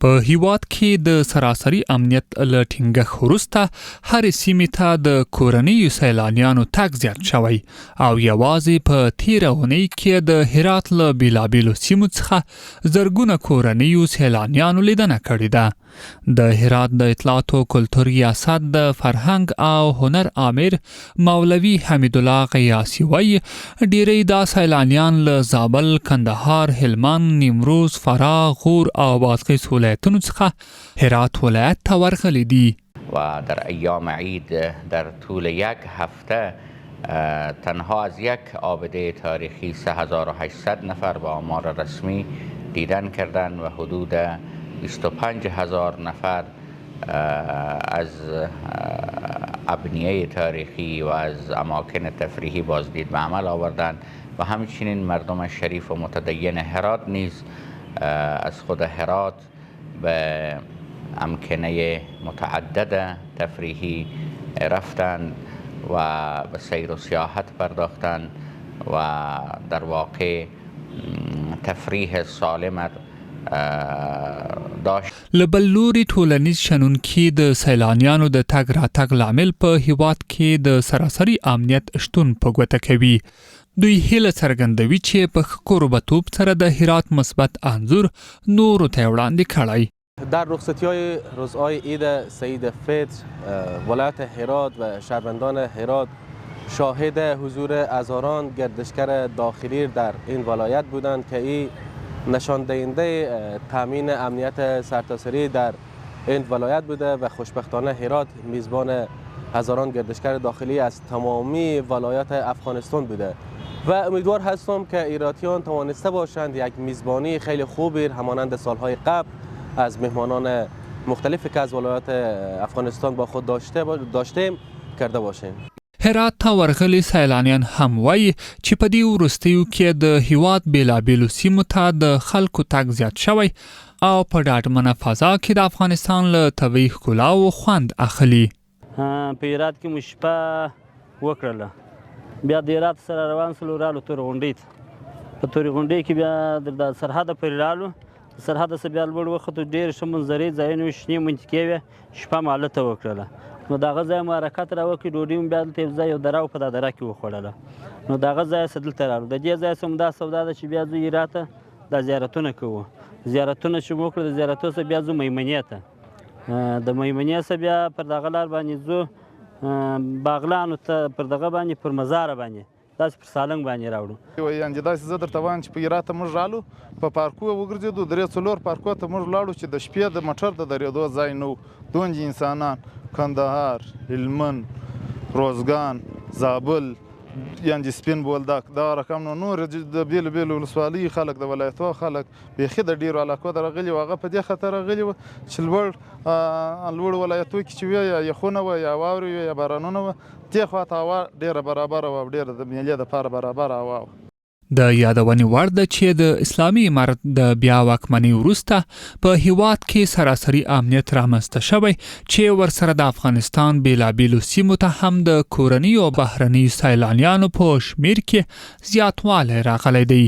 په هیواد کې د سراسري امنیت له ټینګښت وروسته هرې سیمې ته د کورنیو سیلانیانو تګ زیات شوی او یوازې په تیره اونۍ کې د هرات له بیلابیلو سیمو څخه زرګونه کورنیو سیلانیانو لیدنه کړې ده. د هرات د اطلاعات او کلتور ریاست د فرهنګ او هنر امیر مولوي حمید الله قیاسي وایي ډیری دا سیلانیان له زابل، کندهار، هلمند، نیمروز، فراه، غور او بادغیس ولایتونو څخه هرات ولایت ته ورغلي دي. و در ایام عید در طول یک هفته تنها از یک عابده تاریخی 3800 نفر با آمار رسمی دیدن کردند و حدود 25000 نفر از ابنیه تاریخی و از اماکن تفریحی بازدید به عمل آوردند و همچنین مردم شریف و متدین هرات نیز از خود هرات به امکنه متعدد تفریحی رفتند و به سیر و سیاحت پرداختند و در واقع تفریح سالم داشت. لبل لوري ټولنیز شنونکي د سیلانیانو د تګ راتګ لامل په هیواد کې د سراسري امنیت شتون په ګوته کوي. دوی هیله څرګندوي چې په قربتوب سره د هرات مثبت انځور نورو ته وړاندې کړی. در رخصتی‌های روزهای عید سعید فطر ولایت هرات و شهروندان هرات شاهد حضور هزاران گردشگر داخلی در این ولایت بودند که این نشان دهنده تامین امنیت سرتاسری در این ولایت بوده و خوشبختانه هرات میزبان هزاران گردشگر داخلی از تمامی ولایات افغانستان بوده و امیدوار هستم که ایراتیان توانسته باشند یک میزبانی خیلی خوبی همانند سالهای قبل از مهمانان مختلفی که از ولایات افغانستان با خود داشتیم کرده باشیم. هرات ته ورغلي سیلانیان هم وایي چې په دې وروستیو کې د هیواد بیلابیلو سیمو ته د خلکو تګ زیات شوی او په ډاډمنه فضا کې د افغانستان له طبیعي ښکلاو خوند اخلي. په هرات کې مو شپه وکړله، بیا د هرات سره روان سولو رالو تورې غونډۍ ته. په تورې غونډۍ کې بیا د سرحده پورې رالو، سرحده څخه بیا لوړ وختو ډېرې ښه منظرې ځایونه وې، شنې منطقې وې، شپه مو هلته وکړله. نو د هغه ځایه مو حرکت راوکړي، ډوډۍ مو بیا دلته یو ځای یو دره په دا دره کې وخوړله. نو د هغه ځایه څخه دلته رالو. د دې ځایه څخه مو دا سودا ده چې بیا ځو هرات ته دا زیارتونه کوو. زیارتونه چې مو وکړو د زیارتو څخه بیا ځو میمنې ته. د میمنې څخه بیا پر دغه لار باندې ځو باغلانو ته، پر دغه باندې پر مزاره باندې داسې پر سالنګ باندې راوړو. یعنې داسې زه درته وایم چې په هرات ته موږ رالو، په پارکو وګرځېدو، 3-4 پارکو ته موږ لاړو چې د شپې د موټر د درېدو ځای نه و. دونج انسانان کندهار، هلمند، روزګان، زابل، یعنې سپین بولدک، دا رقم نور د بیلو بیلو ولسوالۍ خلک، د ولایتو خلک بیخي د ډېرو علاقو ته راغلي وو. هغه په دې خاطر راغلي وو چې لوړ ولایتو کې چې وی یا یخونه وه یا واورې وې یا بارانونه وه، دې خوا ته هوا ډېره برابره وه او ډېره د میلې دپاره برابره هوا وه. د یادونې وړ ده چې د اسلامي امارت د بیا واکمنۍ وروسته په هیواد کې سراسري امنیت رامنځته شوی چې ورسره د افغانستان بیلابیلو سیمو ته هم د کورنیو او بهرنیو سیلانیانو په شمیر کې زیاتوالی راغلی دی.